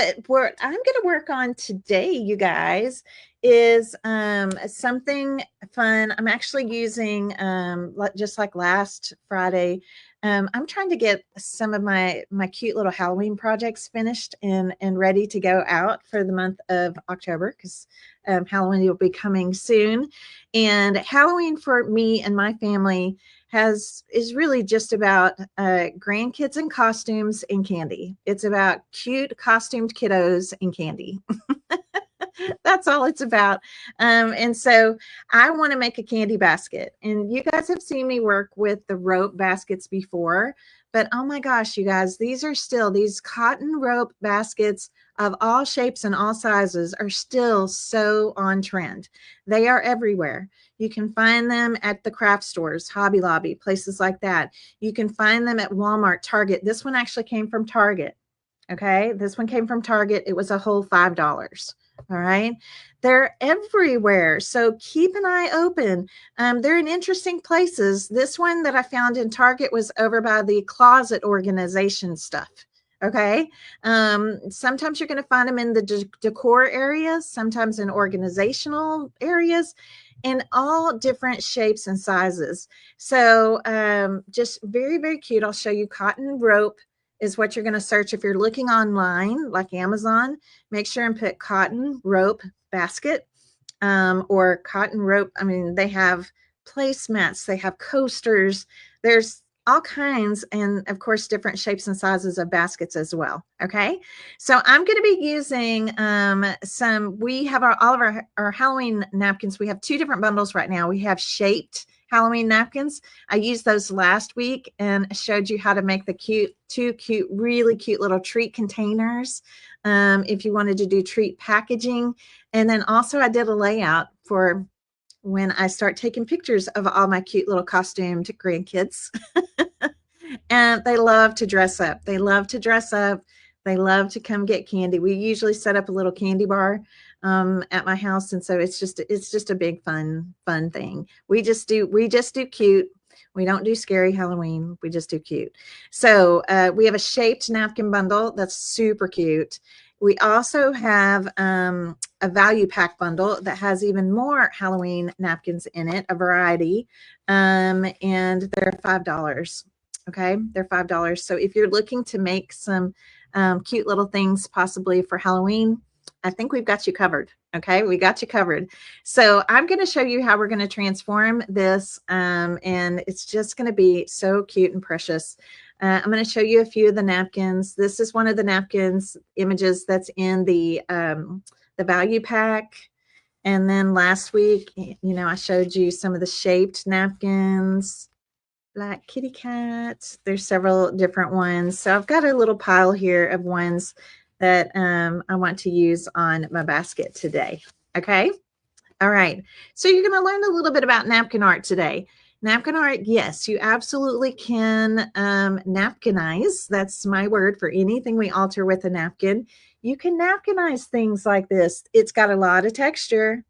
But what I'm going to work on today, you guys, is something fun. I'm actually using, just like last Friday, I'm trying to get some of my cute little Halloween projects finished and ready to go out for the month of October, because Halloween will be coming soon. And Halloween for me and my family is really just about grandkids and costumes and candy. It's about cute costumed kiddos and candy. That's all it's about. And so I want to make a candy basket. And you guys have seen me work with the rope baskets before, but oh my gosh, you guys, these cotton rope baskets of all shapes and all sizes are still so on trend. They are everywhere. You can find them at the craft stores, Hobby Lobby, places like that. You can find them at Walmart, Target. This one actually came from Target. Okay, this one came from Target. It was a whole $5. All right, they're everywhere. So keep an eye open. They're in interesting places. This one that I found in Target was over by the closet organization stuff. Okay, sometimes you're going to find them in the decor areas, sometimes in organizational areas, in all different shapes and sizes. So just very, very cute. I'll show you. Cotton rope is what you're going to search. If you're looking online, like Amazon, make sure and put cotton rope basket or cotton rope. I mean, they have placemats, they have coasters. There's all kinds, and of course, different shapes and sizes of baskets as well. Okay, so I'm going to be using we have all of our Halloween napkins. We have two different bundles right now. We have shaped Halloween napkins. I used those last week and showed you how to make the two cute, really cute little treat containers if you wanted to do treat packaging. And then also I did a layout for when I start taking pictures of all my cute little costumed grandkids. And they love to dress up. They love to dress up. They love to come get candy. We usually set up a little candy bar at my house, and so it's just a big fun thing. We just do cute. We don't do scary Halloween. We just do cute. So we have a shaped napkin bundle that's super cute. We also have a value pack bundle that has even more Halloween napkins in it, a variety, and they're $5. Okay, they're $5. So if you're looking to make some cute little things possibly for Halloween, I think we've got you covered. Okay, we got you covered. So I'm going to show you how we're going to transform this, and it's just going to be so cute and precious. I'm going to show you a few of the napkins. This is one of the napkins images that's in the value pack. And then last week, I showed you some of the shaped napkins. Black kitty cats. There's several different ones. So I've got a little pile here of ones that I want to use on my basket today. Okay. All right. So you're going to learn a little bit about napkin art today. Napkin art, yes, you absolutely can napkinize. That's my word for anything we alter with a napkin. You can napkinize things like this. It's got a lot of texture,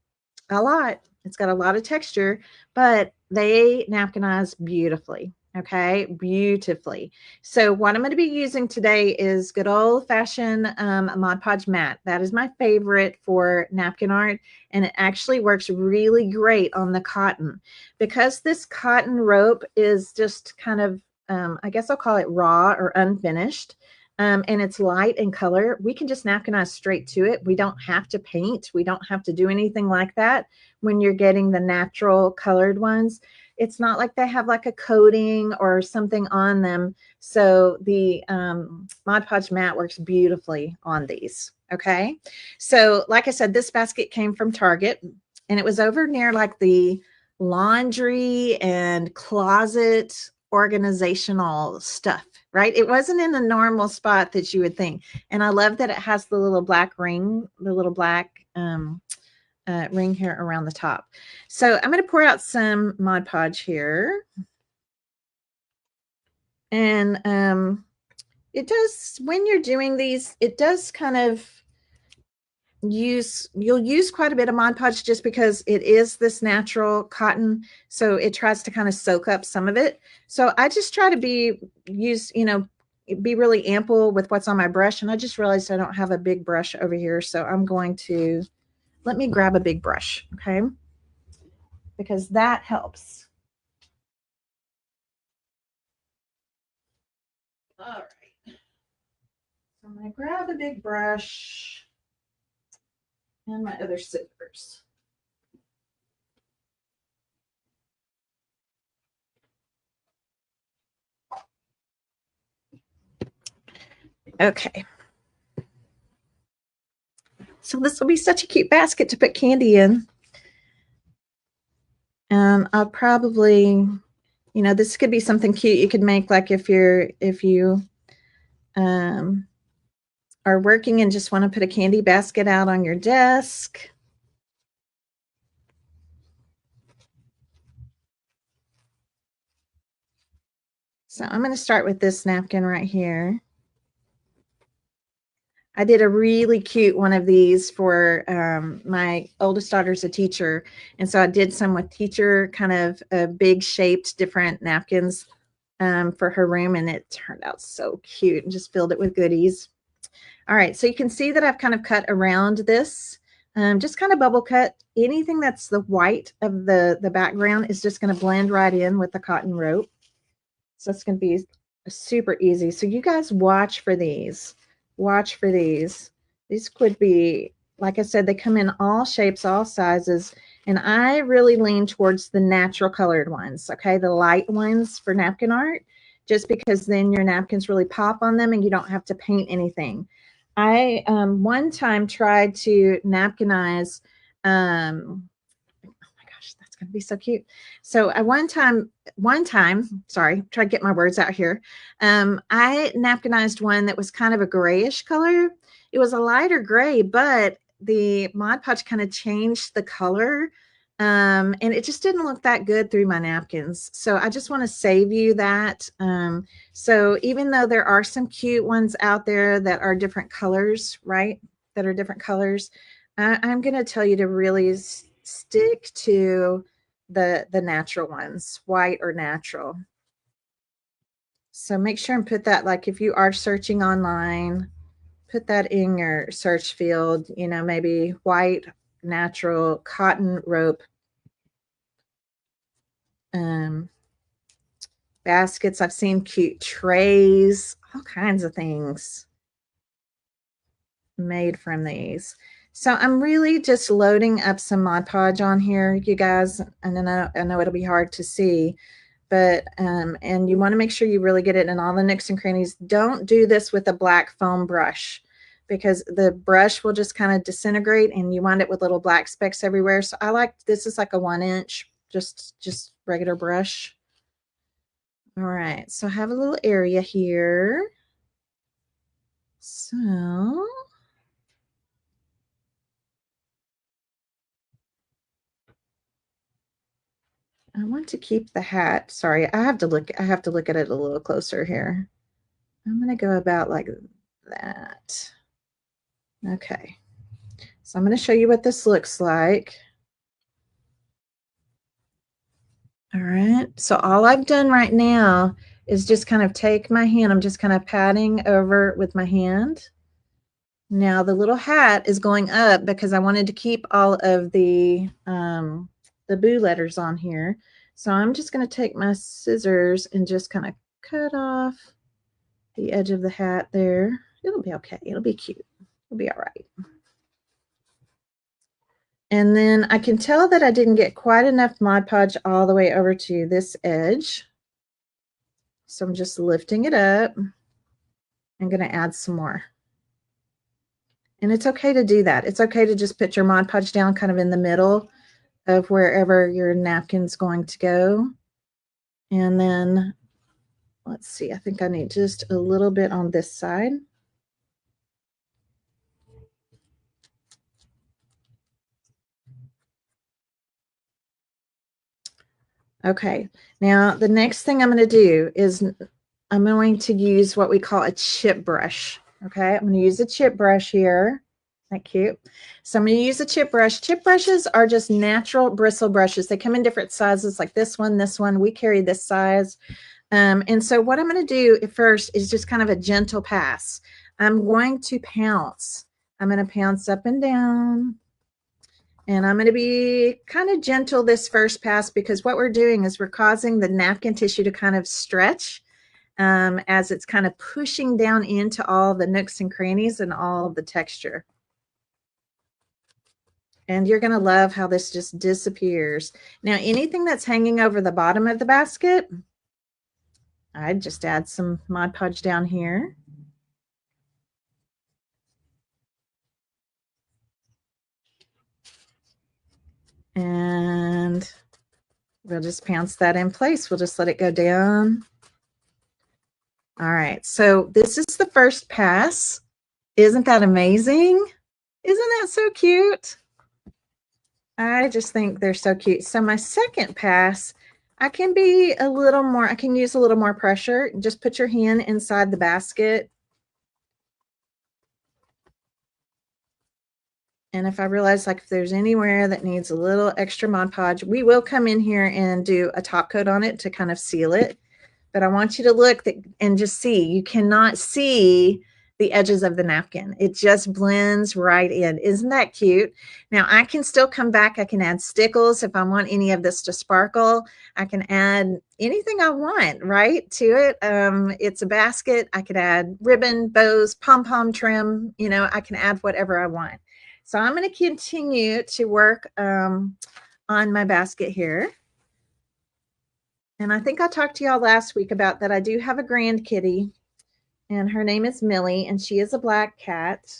a lot. It's got a lot of texture, but they napkinize beautifully. Okay, beautifully. So what I'm going to be using today is good old-fashioned Mod Podge mat. That is my favorite for napkin art, and it actually works really great on the cotton. Because this cotton rope is just kind of, I guess I'll call it raw or unfinished, and it's light in color, we can just napkinize straight to it. We don't have to paint. We don't have to do anything like that when you're getting the natural colored ones. It's not like they have like a coating or something on them. So the Mod Podge mat works beautifully on these. Okay. So like I said, this basket came from Target, and it was over near like the laundry and closet organizational stuff, right? It wasn't in a normal spot that you would think. And I love that it has the little black ring, the little black ring here around the top. So I'm going to pour out some Mod Podge here. And it does, when you're doing these, it does kind of you'll use quite a bit of Mod Podge just because it is this natural cotton. So it tries to kind of soak up some of it. So I just try to use be really ample with what's on my brush. And I just realized I don't have a big brush over here. So I'm going to, let me grab a big brush, okay? Because that helps. All right. So I'm going to grab a big brush and my other scissors. Okay. So this will be such a cute basket to put candy in. And I'll probably, you know, this could be something cute you could make, like if you are working and just want to put a candy basket out on your desk. So I'm going to start with this napkin right here. I did a really cute one of these for my oldest daughter's a teacher. And so I did some with teacher kind of big shaped different napkins for her room. And it turned out so cute and just filled it with goodies. All right, so you can see that I've kind of cut around this, just kind of bubble cut. Anything that's the white of the background is just going to blend right in with the cotton rope. So it's going to be super easy. So you guys watch for these. Watch for these. These could be, like I said, they come in all shapes, all sizes. And I really lean towards the natural colored ones, okay? The light ones for napkin art, just because then your napkins really pop on them and you don't have to paint anything. I one time tried to napkinize, oh my gosh, that's going to be so cute. So I one time, sorry, try to get my words out here. I napkinized one that was kind of a grayish color. It was a lighter gray, but the Mod Podge kind of changed the color. And it just didn't look that good through my napkins. So I just want to save you that. So even though there are some cute ones out there that are different colors, right? That are different colors, I'm going to tell you to really stick to the natural ones, white or natural. So make sure and put that, like if you are searching online, put that in your search field, you know, maybe white, natural, cotton rope baskets. I've seen cute trays, all kinds of things made from these. So I'm really just loading up some Mod Podge on here, you guys. And then I know it'll be hard to see, but and you want to make sure you really get it in all the nooks and crannies. Don't do this with a black foam brush, because the brush will just kind of disintegrate and you wind up with little black specks everywhere. So I like, this is like a 1-inch, just regular brush. All right, so I have a little area here. So I want to keep the hat. Sorry, I have to look at it a little closer here. I'm going to go about like that. Okay. So I'm going to show you what this looks like. All right. So all I've done right now is just kind of take my hand. I'm just kind of patting over with my hand. Now the little hat is going up because I wanted to keep all of the boo letters on here. So I'm just going to take my scissors and just kind of cut off the edge of the hat there. It'll be okay. It'll be cute. It'll be all right. And then I can tell that I didn't get quite enough Mod Podge all the way over to this edge. So I'm just lifting it up. I'm going to add some more. And it's okay to do that. It's okay to just put your Mod Podge down kind of in the middle of wherever your napkin's going to go. And then, let's see, I think I need just a little bit on this side. Okay, now the next thing I'm going to do is I'm going to use what we call a chip brush. Okay, I'm going to use a chip brush here. Isn't that cute? So I'm going to use a chip brush. Chip brushes are just natural bristle brushes. They come in different sizes, like this one. We carry this size. And so what I'm going to do at first is just kind of a gentle pass. I'm going to pounce. I'm going to pounce up and down. And I'm going to be kind of gentle this first pass, because what we're doing is we're causing the napkin tissue to kind of stretch as it's kind of pushing down into all the nooks and crannies and all of the texture. And you're going to love how this just disappears. Now, anything that's hanging over the bottom of the basket, I'd just add some Mod Podge down here. And we'll just pounce that in place. We'll just let it go down. All right, so this is the first pass. Isn't that amazing? Isn't that so cute? I just think they're so cute. So my second pass, I can be a little more, I can use a little more pressure. Just put your hand inside the basket. And if I realize like if there's anywhere that needs a little extra Mod Podge, we will come in here and do a top coat on it to kind of seal it. But I want you to look and just see. You cannot see the edges of the napkin. It just blends right in. Isn't that cute? Now I can still come back. I can add stickles if I want any of this to sparkle. I can add anything I want, right, to it. It's a basket. I could add ribbon, bows, pom-pom trim. You know, I can add whatever I want. So I'm going to continue to work on my basket here. And I think I talked to y'all last week about that. I do have a grandkitty, and her name is Millie, and she is a black cat.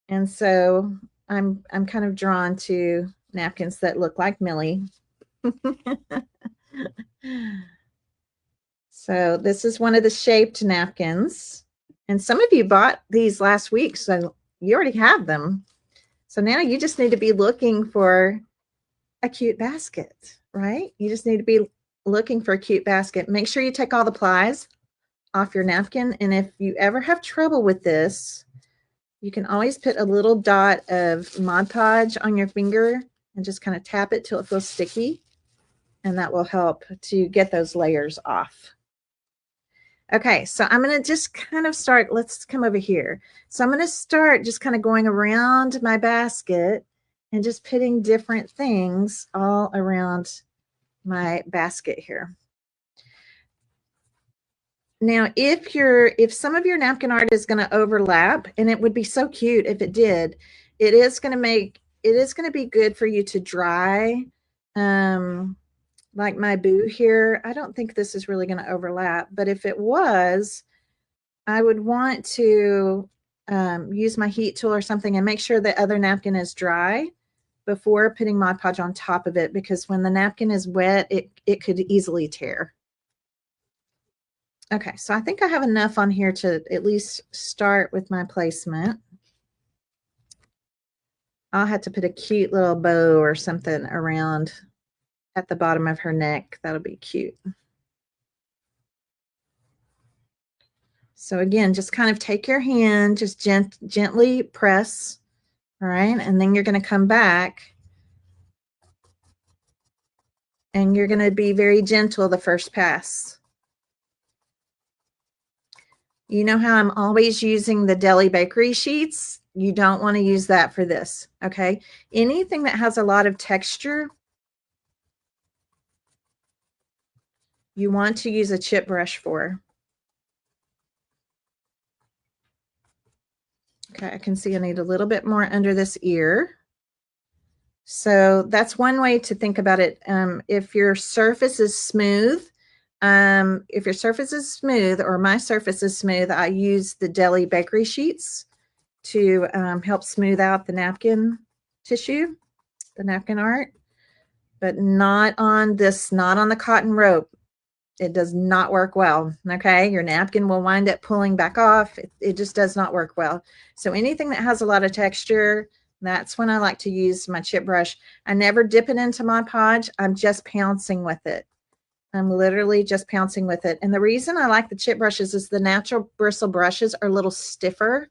And so I'm kind of drawn to napkins that look like Millie. So this is one of the shaped napkins. And some of you bought these last week, so you already have them. So now you just need to be looking for a cute basket, right? You just need to be looking for a cute basket. Make sure you take all the plies off your napkin. And if you ever have trouble with this, you can always put a little dot of Mod Podge on your finger and just kind of tap it till it feels sticky. And that will help to get those layers off. Okay, so I'm going to just kind of start. Let's come over here. So I'm going to start just kind of going around my basket and just putting different things all around my basket here. Now, if some of your napkin art is going to overlap, and it would be so cute if it did, it is going to be good for you to dry. Like my boo here, I don't think this is really going to overlap, but if it was, I would want to use my heat tool or something and make sure the other napkin is dry before putting Mod Podge on top of it, because when the napkin is wet, it could easily tear. Okay, so I think I have enough on here to at least start with my placement. I'll have to put a cute little bow or something around at the bottom of her neck. That'll be cute. So again, just kind of take your hand, just gently press, all right? And then you're going to come back and you're going to be very gentle the first pass. You know how I'm always using the deli bakery sheets? You don't want to use that for this, okay? Anything that has a lot of texture, you want to use a chip brush for. Okay, I can see I need a little bit more under this ear. So that's one way to think about it. If your surface is smooth, or my surface is smooth, I use the deli bakery sheets to help smooth out the napkin tissue, the napkin art, but not on the cotton rope. It does not work well, okay? Your napkin will wind up pulling back off. It just does not work well. So anything that has a lot of texture, that's when I like to use my chip brush. I never dip it into Mod Podge. I'm just pouncing with it. I'm literally just pouncing with it. And the reason I like the chip brushes is the natural bristle brushes are a little stiffer,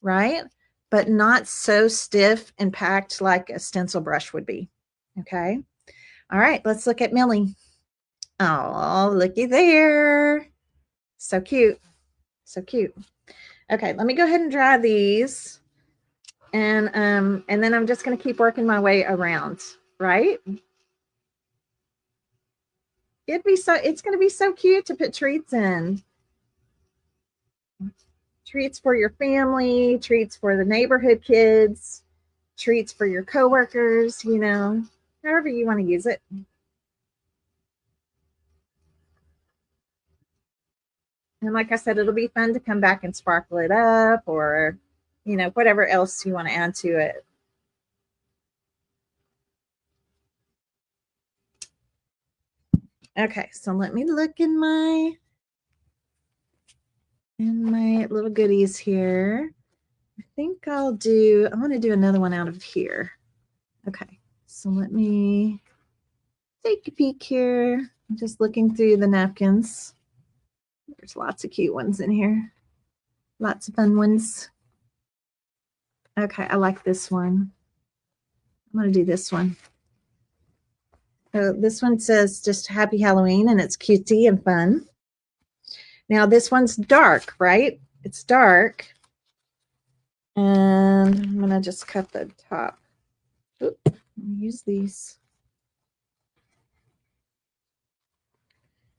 right? But not so stiff and packed like a stencil brush would be, okay? All right, let's look at Millie. Oh, looky there. So cute. So cute. Okay, let me go ahead and dry these. And then I'm just going to keep working my way around, right? It's going to be so cute to put treats in. Treats for your family, treats for the neighborhood kids, treats for your coworkers, you know, however you want to use it. And like I said, it'll be fun to come back and sparkle it up or, you know, whatever else you want to add to it. Okay, so let me look in my little goodies here. I think I want to do another one out of here. Okay, so let me take a peek here. I'm just looking through the napkins. There's lots of cute ones in here. Lots of fun ones. Okay, I like this one. I'm going to do this one. So this one says just happy Halloween and it's cutesy and fun. Now this one's dark, right? It's dark. And I'm going to just cut the top. Oop, use these.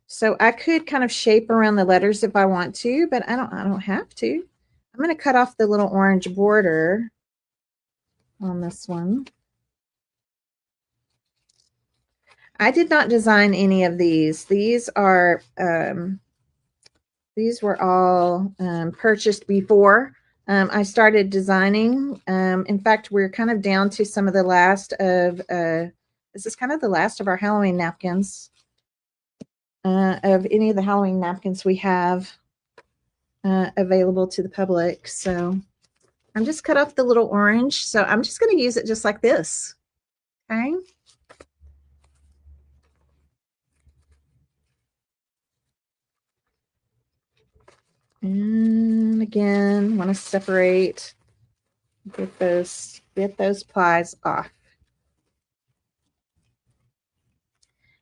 So I could kind of shape around the letters if I want to, but I don't have to. I'm going to cut off the little orange border on this one. I did not design any of these. These were all purchased before I started designing. In fact, we're kind of down to some of the last of, this is kind of the last of our Halloween napkins, of any of the Halloween napkins we have available to the public. So I'm just cut off the little orange. So I'm just going to use it just like this. Okay. And again, want to separate, get those plies off.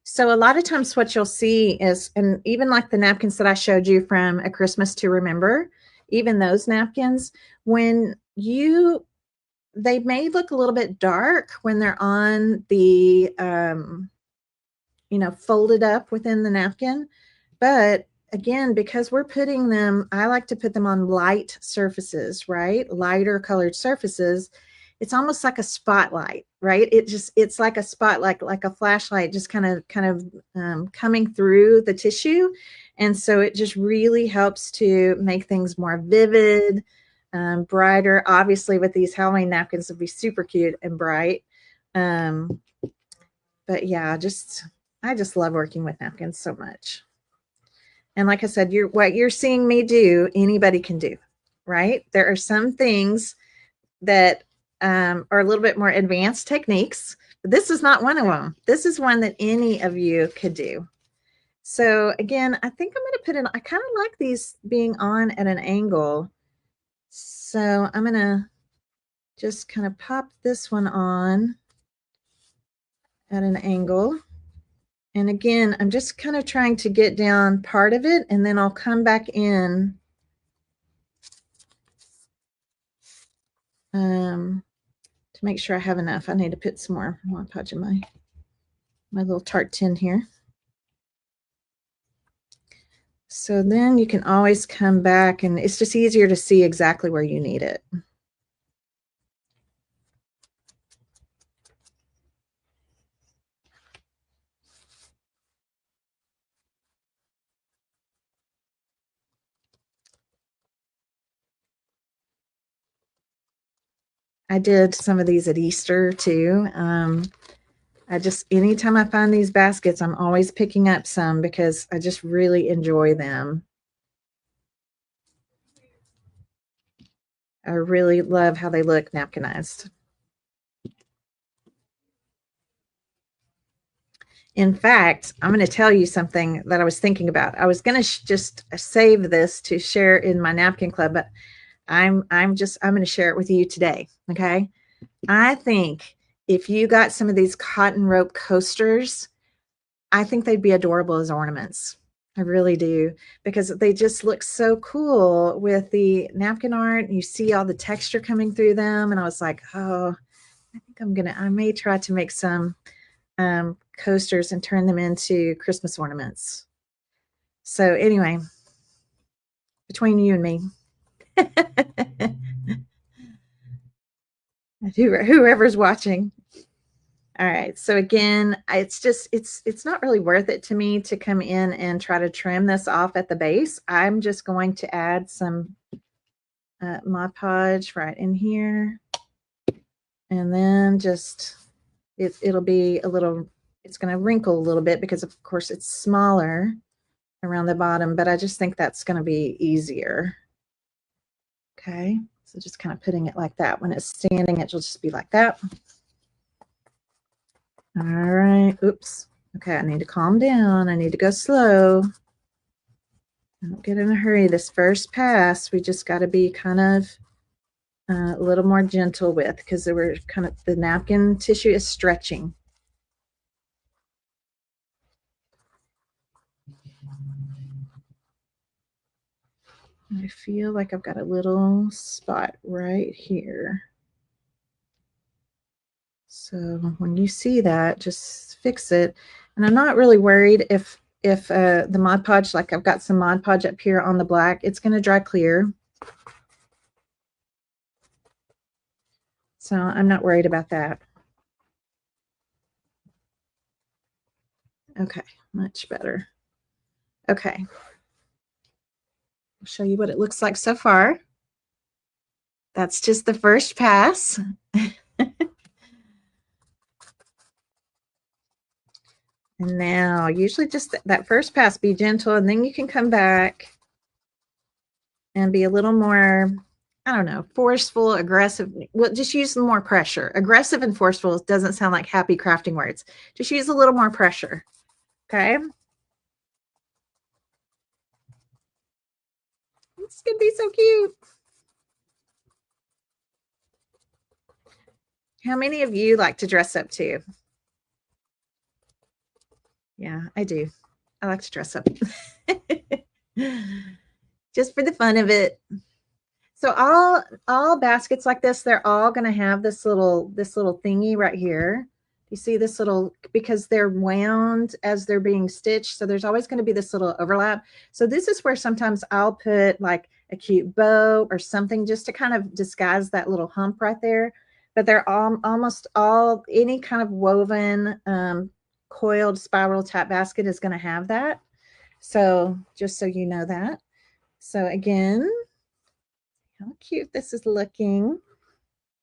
So a lot of times what you'll see is, and even like the napkins that I showed you from A Christmas to Remember, even those napkins, they may look a little bit dark when they're on the, folded up within the napkin. But again, because we're putting them, I like to put them on light surfaces, right? Lighter colored surfaces. It's almost like a spotlight, right? It's like a spotlight, like a flashlight, just kind of coming through the tissue. And so it just really helps to make things more vivid, brighter. Obviously with these Halloween napkins, it'll be super cute and bright. But yeah, I just love working with napkins so much. And like I said, what you're seeing me do, anybody can do, right? There are some things that are a little bit more advanced techniques, but this is not one of them. This is one that any of you could do. So again, I think I'm going to put in, I kind of like these being on at an angle. So I'm going to just kind of pop this one on at an angle. And again, I'm just kind of trying to get down part of it, and then I'll come back in to make sure I have enough. I need to put some more Mod Podge in my little tart tin here. So then you can always come back, and it's just easier to see exactly where you need it. I did some of these at Easter too. Anytime I find these baskets, I'm always picking up some because I just really enjoy them. I really love how they look napkinized. In fact, I'm going to tell you something that I was thinking about. I was going to just save this to share in my napkin club, but I'm going to share it with you today. Okay. I think if you got some of these cotton rope coasters, I think they'd be adorable as ornaments. I really do, because they just look so cool with the napkin art. You see all the texture coming through them. And I was like, oh, I think I may try to make some coasters and turn them into Christmas ornaments. So anyway, between you and me, whoever's watching. All right. So again, it's not really worth it to me to come in and try to trim this off at the base. I'm just going to add some Mod Podge right in here. And then just it'll be a little, it's going to wrinkle a little bit because of course it's smaller around the bottom, but I just think that's going to be easier. Okay. So just kind of putting it like that. When it's standing, it'll just be like that. All right. Oops. Okay. I need to calm down. I need to go slow. Don't get in a hurry. This first pass, we just got to be kind of a little more gentle with, because we're kind of, the napkin tissue is stretching. I feel like I've got a little spot right here. So when you see that, just fix it. And I'm not really worried if the Mod Podge, like I've got some Mod Podge up here on the black, it's going to dry clear. So I'm not worried about that. Okay, much better. Okay. I'll show you what it looks like so far. That's just the first pass. And now, usually just that first pass, be gentle, and then you can come back and be a little more, I don't know, forceful, aggressive. Well, just use more pressure. Aggressive and forceful doesn't sound like happy crafting words. Just use a little more pressure. Okay. It's going to be so cute. How many of you like to dress up too? Yeah, I do. I like to dress up. Just for the fun of it. So all baskets like this, they're all going to have this little thingy right here. You see this little, because they're wound as they're being stitched. So there's always going to be this little overlap. So this is where sometimes I'll put like a cute bow or something just to kind of disguise that little hump right there. But they're almost all, any kind of woven coiled spiral type basket is going to have that. So just so you know that. So again, how cute this is looking.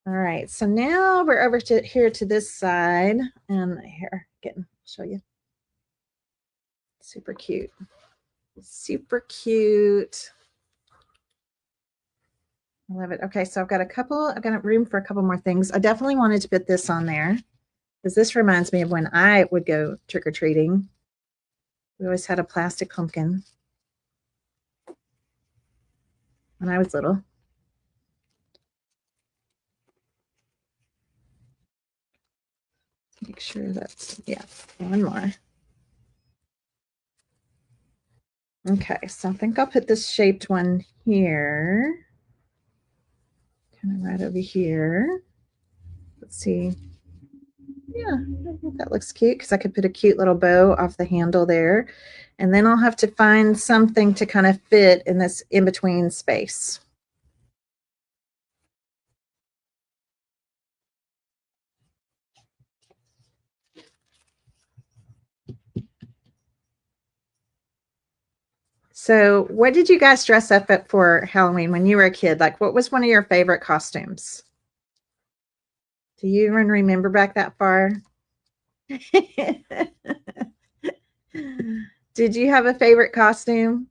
All right, so now we're over to here to this side, and here, again, I'll show you. Super cute. Super cute. I love it. Okay, so I've got room for a couple more things. I definitely wanted to put this on there because this reminds me of when I would go trick-or-treating. We always had a plastic pumpkin when I was little. Make sure that's, yeah, one more. Okay, so I think I'll put this shaped one here. Kind of right over here. Let's see. Yeah, I think that looks cute because I could put a cute little bow off the handle there. And then I'll have to find something to kind of fit in this in-between space. So what did you guys dress up at for Halloween when you were a kid? Like, what was one of your favorite costumes? Do you even remember back that far? Did you have a favorite costume?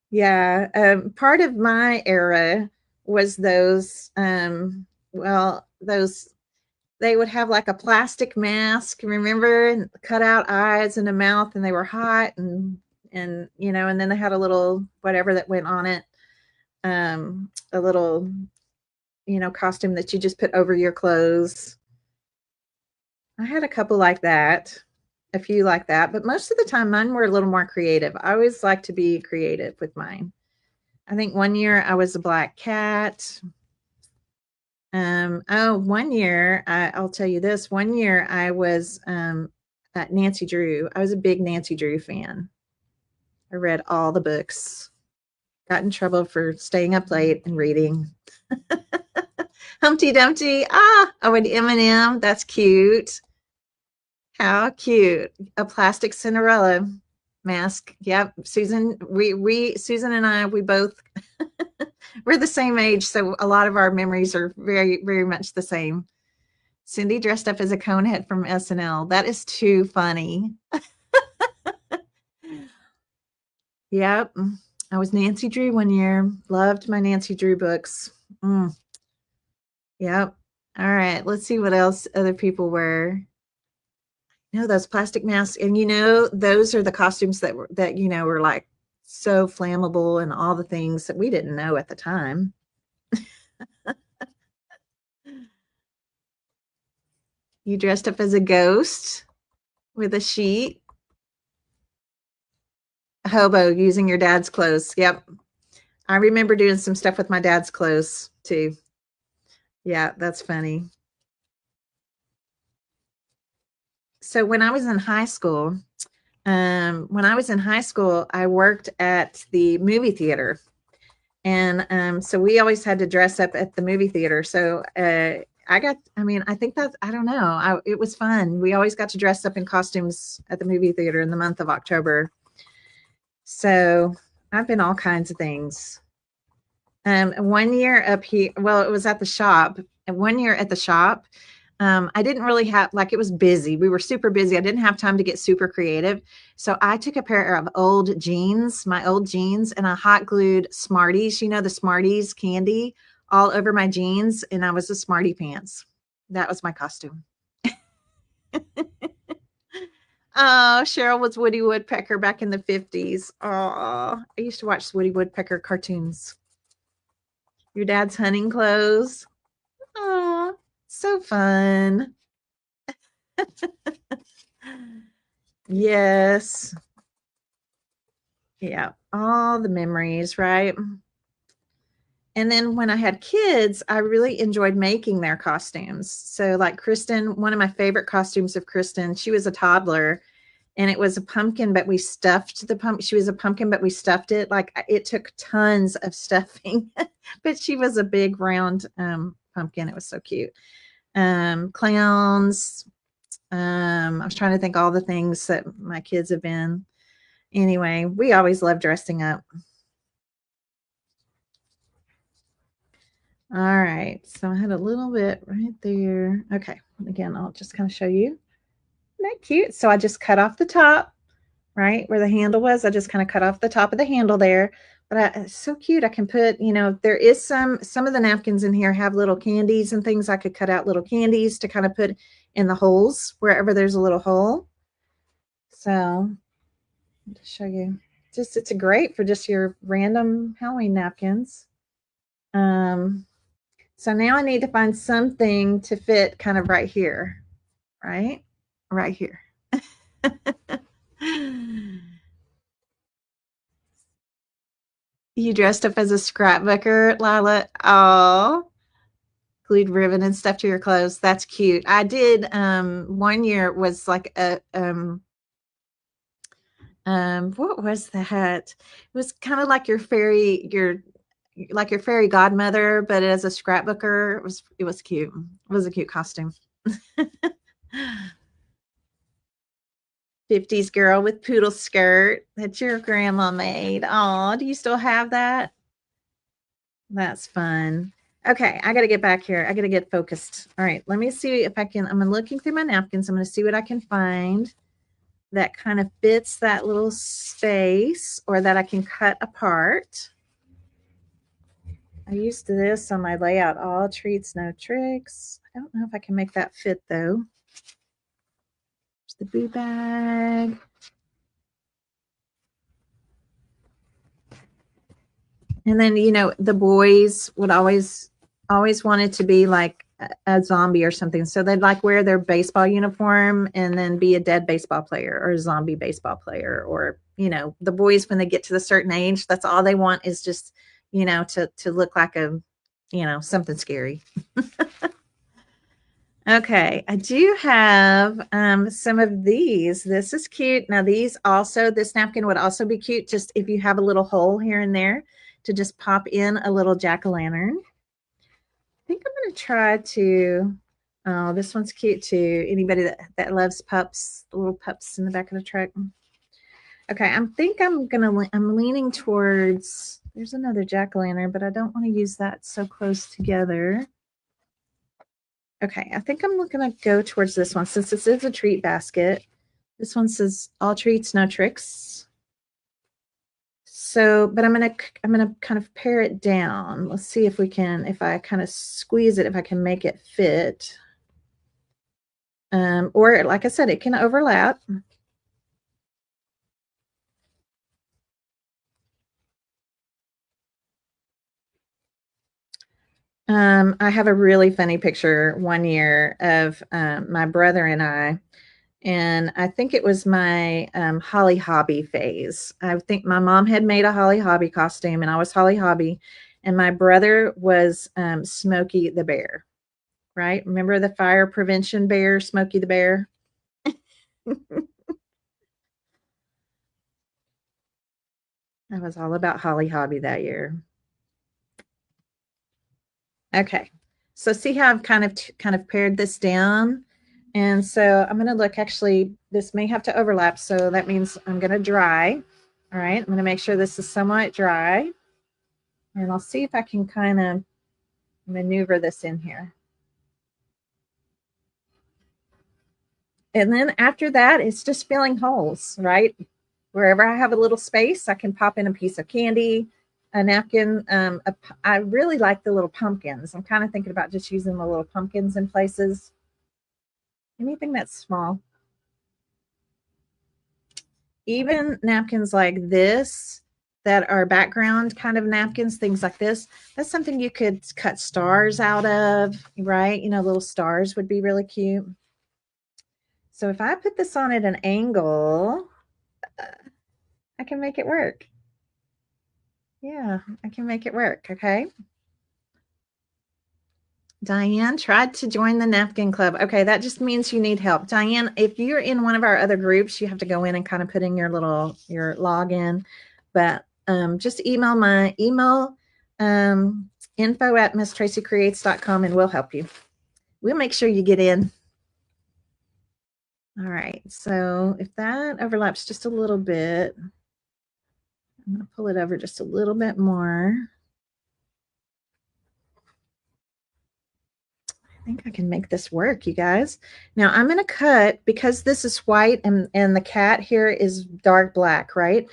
Yeah, part of my era was those, well, those, they would have like a plastic mask, remember, and cut out eyes and a mouth, and they were hot, and you know, and then they had a little whatever that went on it, a little, you know, costume that you just put over your clothes. I had a couple like that. a few like that, but most of the time mine were a little more creative. I always like to be creative with mine. I think one year I was a black cat. Oh, one year, I'll tell you this. One year I was Nancy Drew. I was a big Nancy Drew fan. I read all the books. Got in trouble for staying up late and reading. Humpty Dumpty. Ah, oh, and M&M. That's cute. How cute. A plastic Cinderella mask. Yep. Susan, Susan and I, we both, we're the same age. So a lot of our memories are very, very much the same. Cindy dressed up as a conehead from SNL. That is too funny. Yep. I was Nancy Drew one year. Loved my Nancy Drew books. Yep. All right. Let's see what else other people wear. No, those plastic masks. And those are the costumes that were like so flammable and all the things that we didn't know at the time. You dressed up as a ghost with a sheet. A hobo using your dad's clothes. Yep. I remember doing some stuff with my dad's clothes too. Yeah, that's funny. So when I was in high school, I worked at the movie theater. And so we always had to dress up at the movie theater. So I think that's, I don't know. It was fun. We always got to dress up in costumes at the movie theater in the month of October. So I've been all kinds of things. One year up here, well, it was at the shop. And one year at the shop, I didn't really have, like, it was busy. We were super busy. I didn't have time to get super creative. So I took a pair of my old jeans, and I hot glued Smarties, the Smarties candy all over my jeans. And I was a Smartie pants. That was my costume. Oh, Cheryl was Woody Woodpecker back in the 50s. Oh, I used to watch Woody Woodpecker cartoons. Your dad's hunting clothes. Oh, so fun. Yes. Yeah, all the memories, right? And then when I had kids, I really enjoyed making their costumes. So like Kristen, one of my favorite costumes of Kristen, she was a toddler, and it was a pumpkin, but we stuffed the pumpkin. She was a pumpkin, but we stuffed it. Like, it took tons of stuffing, but she was a big round pumpkin. It was so cute. Clowns. I was trying to think all the things that my kids have been. Anyway, we always love dressing up. All right, so I had a little bit right there. Okay, again, I'll just kind of show you. Isn't that cute? So I just cut off the top, right where the handle was. I just kind of cut off the top of the handle there. But it's so cute. I can put, there is some of the napkins in here have little candies and things. I could cut out little candies to kind of put in the holes wherever there's a little hole. So I'll just show you. It's great for just your random Halloween napkins. So now I need to find something to fit kind of right here, right? Right here. You dressed up as a scrapbooker, Lila. Oh, glued ribbon and stuff to your clothes. That's cute. I did one year was like a what was that? It was kind of like your fairy godmother, but as a scrapbooker. It was cute. It was a cute costume. 50s girl with poodle skirt that your grandma made. Oh, do you still have that? That's fun. Okay, I got to get back here. I got to get focused. All right, let me see if I can. I'm looking through my napkins. I'm going to see what I can find that kind of fits that little space, or that I can cut apart. I used this on my layout. All treats, no tricks. I don't know if I can make that fit though. There's the boo bag. And then, the boys would always wanted to be like a zombie or something. So they'd like wear their baseball uniform and then be a dead baseball player or a zombie baseball player. Or, you know, the boys, when they get to the certain age, that's all they want is just, you know, to look like a, you know, something scary. Okay, I do have some of these. This is cute. Now, these also, this napkin would also be cute just if you have a little hole here and there to just pop in a little jack-o'-lantern. I think I'm going to try to, oh, this one's cute too. Anybody that loves pups, the little pups in the back of the truck. Okay, I'm leaning towards, there's another jack-o'-lantern, but I don't want to use that so close together. Okay, I think I'm going to go towards this one since this is a treat basket. This one says all treats, no tricks. So, but I'm gonna kind of pare it down. Let's see if we can, if I kind of squeeze it, if I can make it fit. Or like I said, it can overlap. I have a really funny picture one year of my brother and I think it was my Holly Hobby phase. I think my mom had made a Holly Hobby costume, and I was Holly Hobby, and my brother was Smokey the Bear. Right? Remember the fire prevention bear, Smokey the Bear? I was all about Holly Hobby that year. Okay. So see how I've kind of pared this down? And so I'm going to look, actually, this may have to overlap. So that means I'm going to dry. All right. I'm going to make sure this is somewhat dry. And I'll see if I can kind of maneuver this in here. And then after that, it's just filling holes, right? Wherever I have a little space, I can pop in a piece of candy, a napkin. I really like the little pumpkins. I'm kind of thinking about just using the little pumpkins in places. Anything that's small. Even napkins like this that are background kind of napkins, things like this, that's something you could cut stars out of, right? You know, little stars would be really cute. So if I put this on at an angle, I can make it work. Yeah, I can make it work. Okay. Diane tried to join the napkin club. Okay, that just means you need help. Diane, if you're in one of our other groups, you have to go in and kind of put in your login. But just email my email info@misstracycreates.com and we'll help you. We'll make sure you get in. All right, so if that overlaps just a little bit, I'm going to pull it over just a little bit more. I think I can make this work, you guys. Now I'm going to cut, because this is white and the cat here is dark black, right?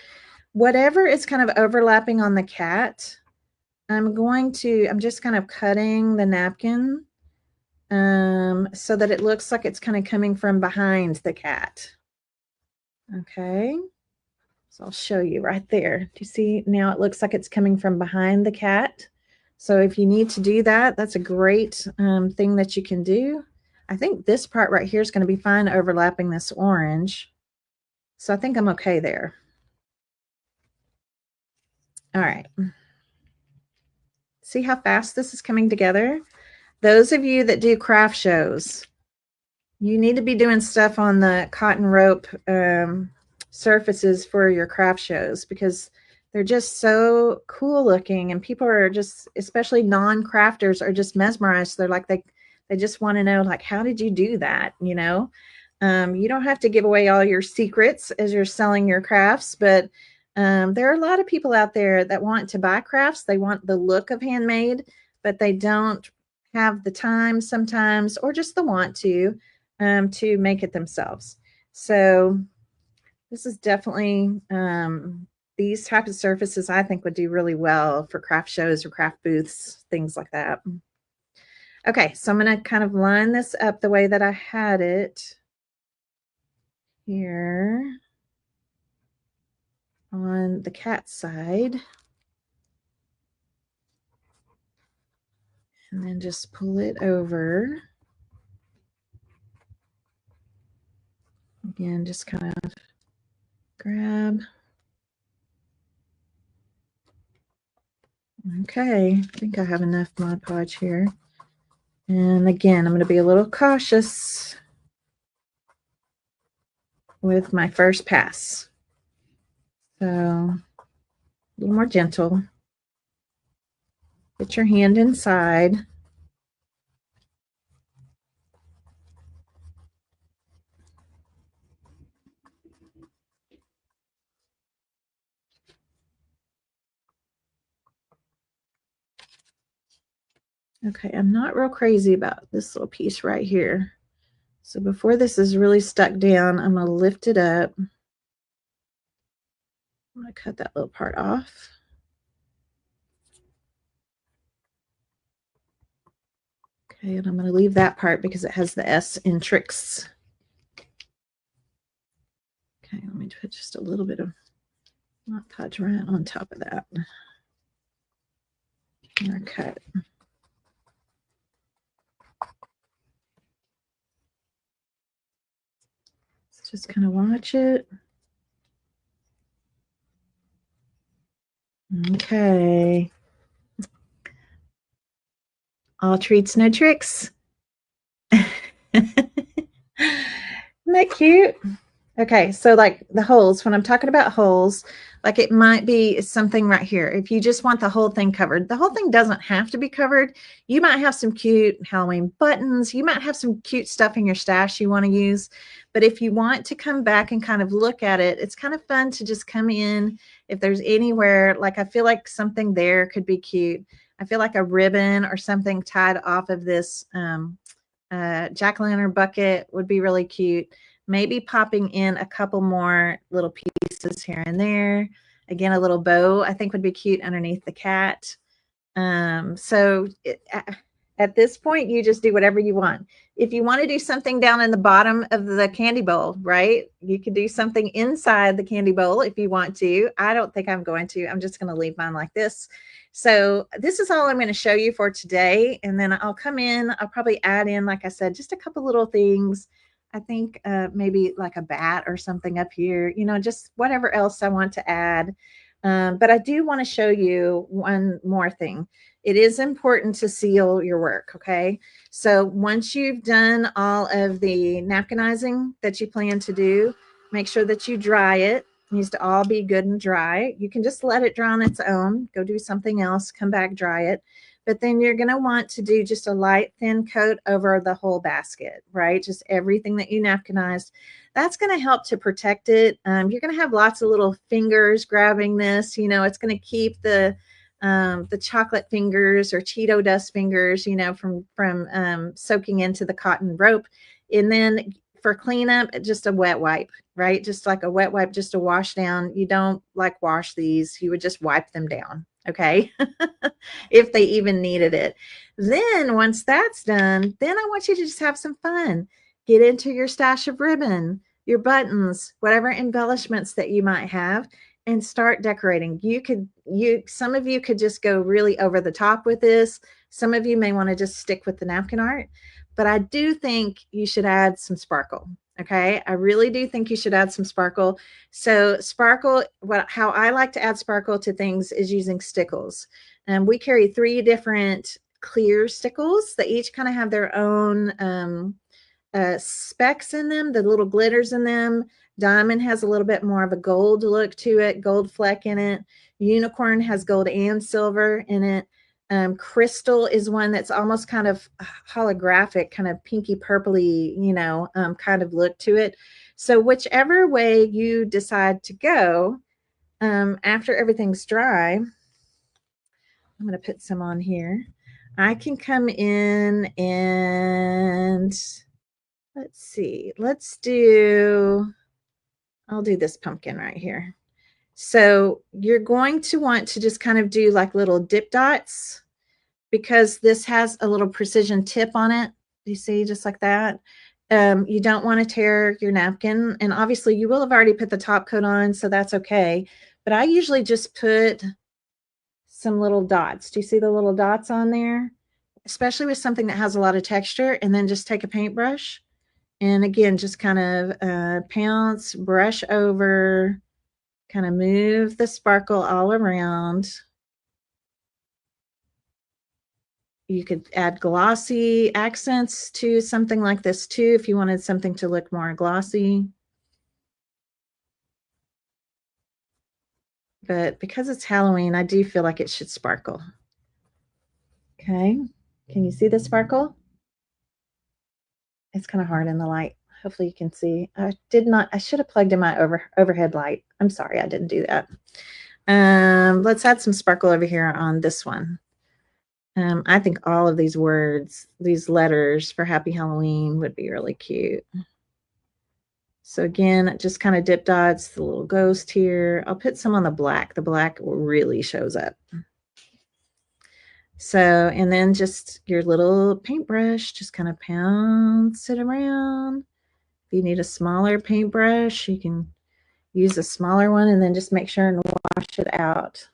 Whatever is kind of overlapping on the cat, I'm just kind of cutting the napkin so that it looks like it's kind of coming from behind the cat. Okay. So I'll show you right there. Do you see now it looks like it's coming from behind the cat? So if you need to do that, that's a great thing that you can do. I think this part right here is going to be fine overlapping this orange. So I think I'm okay there. All right. See how fast this is coming together? Those of you that do craft shows, you need to be doing stuff on the cotton rope surfaces for your craft shows, because they're just so cool looking, and people are just, especially non-crafters, are just mesmerized. They're like, they just want to know, like, how did you do that? You know, you don't have to give away all your secrets as you're selling your crafts, but there are a lot of people out there that want to buy crafts. They want the look of handmade, but they don't have the time sometimes, or just the want to make it themselves. So this is definitely these types of surfaces I think would do really well for craft shows or craft booths, things like that. Okay, so I'm going to kind of line this up the way that I had it here on the cat side. And then just pull it over. Again, just kind of grab. Okay, I think I have enough Mod Podge here. And again, I'm going to be a little cautious with my first pass. So a little more gentle. Get your hand inside. Okay, I'm not real crazy about this little piece right here. So before this is really stuck down, I'm going to lift it up. I'm going to cut that little part off. Okay, and I'm going to leave that part because it has the S in tricks. Okay, let me put just a little bit of Mod Podge right on top of that. And cut. Let's just kind of watch it. Okay. All treats, no tricks. Isn't that cute? Okay, so like the holes, when I'm talking about holes, like it might be something right here. If you just want the whole thing covered, the whole thing doesn't have to be covered. You might have some cute Halloween buttons. You might have some cute stuff in your stash you want to use. But if you want to come back and kind of look at it, it's kind of fun to just come in. If there's anywhere, like I feel like something there could be cute. I feel like a ribbon or something tied off of this jack-o'-lantern bucket would be really cute. Maybe popping in a couple more little pieces here and there. Again, a little bow I think would be cute underneath the cat. At this point, you just do whatever you want. If you want to do something down in the bottom of the candy bowl, right? You could do something inside the candy bowl if you want to. I don't think I'm going to. I'm just going to leave mine like this. So this is all I'm going to show you for today. And then I'll come in. I'll probably add in, like I said, just a couple little things. I think maybe like a bat or something up here, you know, just whatever else I want to add. But I do want to show you one more thing. It is important to seal your work, okay? So once you've done all of the napkinizing that you plan to do, make sure that you dry it. It needs to all be good and dry. You can just let it dry on its own, go do something else, come back, dry it. But then you're going to want to do just a light, thin coat over the whole basket, right? Just everything that you napkinized. That's going to help to protect it. You're going to have lots of little fingers grabbing this. You know, it's going to keep the chocolate fingers or Cheeto dust fingers, you know, from soaking into the cotton rope. And then for cleanup, just a wet wipe, right? Just like a wet wipe, just to wash down. You don't like wash these. You would just wipe them down. Okay. If they even needed it. Then once that's done, then I want you to just have some fun. Get into your stash of ribbon, your buttons, whatever embellishments that you might have, and start decorating. Some of you could just go really over the top with this. Some of you may want to just stick with the napkin art, but I do think you should add some sparkle. Okay, I really do think you should add some sparkle. So sparkle, how I like to add sparkle to things is using stickles. We carry 3 different clear stickles that each kind of have their own specks in them, the little glitters in them. Diamond has a little bit more of a gold look to it, gold fleck in it. Unicorn has gold and silver in it. Crystal is one that's almost kind of holographic, kind of pinky purpley, you know, kind of look to it. So whichever way you decide to go, after everything's dry, I'm going to put some on here. I can come in and let's see, I'll do this pumpkin right here. So you're going to want to just kind of do like little dip dots because this has a little precision tip on it. You see, just like that. You don't want to tear your napkin. And obviously you will have already put the top coat on, so that's okay. But I usually just put some little dots. Do you see the little dots on there? especially with something that has a lot of texture, and then just take a paintbrush and again, just kind of pounce, brush over, kind of move the sparkle all around. You could add glossy accents to something like this too, if you wanted something to look more glossy. But because it's Halloween, I do feel like it should sparkle. Okay, can you see the sparkle? It's kind of hard in the light. Hopefully you can see. I should have plugged in my overhead light. I'm sorry, I didn't do that. Let's add some sparkle over here on this one. I think all of these words, these letters for Happy Halloween would be really cute. So again, just kind of dip dots, the little ghost here. I'll put some on the black. The black really shows up. So, and then just your little paintbrush, just kind of pounce it around. If you need a smaller paintbrush, you can use a smaller one and then just make sure and wash it out.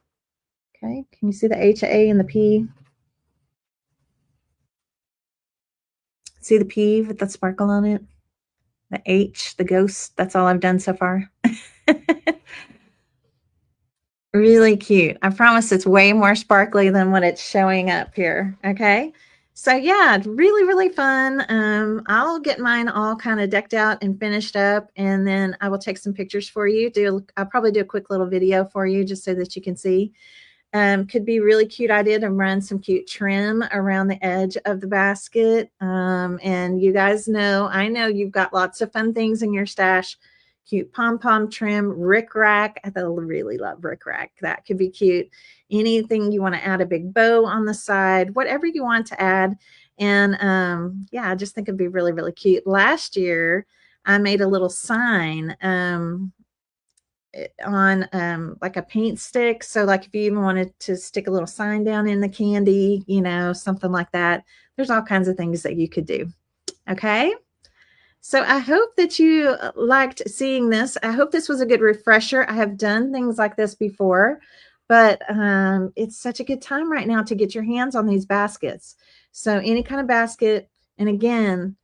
Okay, can you see the H, A, and the P? See the P with the sparkle on it? The H, the ghost, that's all I've done so far. Really cute. I promise it's way more sparkly than what it's showing up here. Okay. So yeah, really, really fun. I'll get mine all kind of decked out and finished up, and then I will take some pictures for you. I'll probably do a quick little video for you just so that you can see. Could be really cute idea to run some cute trim around the edge of the basket. And you guys know, I know you've got lots of fun things in your stash. Cute pom-pom trim, rickrack. I really love rickrack. That could be cute. Anything you want to add a big bow on the side, whatever you want to add. And yeah, I just think it'd be really, really cute. Last year, I made a little sign on like a paint stick. So like if you even wanted to stick a little sign down in the candy, you know, something like that, there's all kinds of things that you could do. Okay. So I hope that you liked seeing this. I hope this was a good refresher. I have done things like this before, but it's such a good time right now to get your hands on these baskets. So any kind of basket, and again,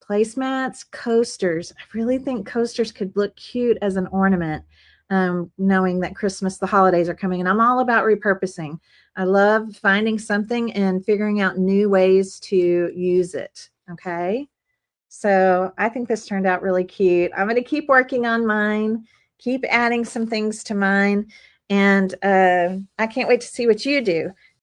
placemats, coasters. I really think coasters could look cute as an ornament, knowing that Christmas, the holidays are coming, and I'm all about repurposing. I love finding something and figuring out new ways to use it. Okay. So I think this turned out really cute. I'm going to keep working on mine, keep adding some things to mine, and I can't wait to see what you do.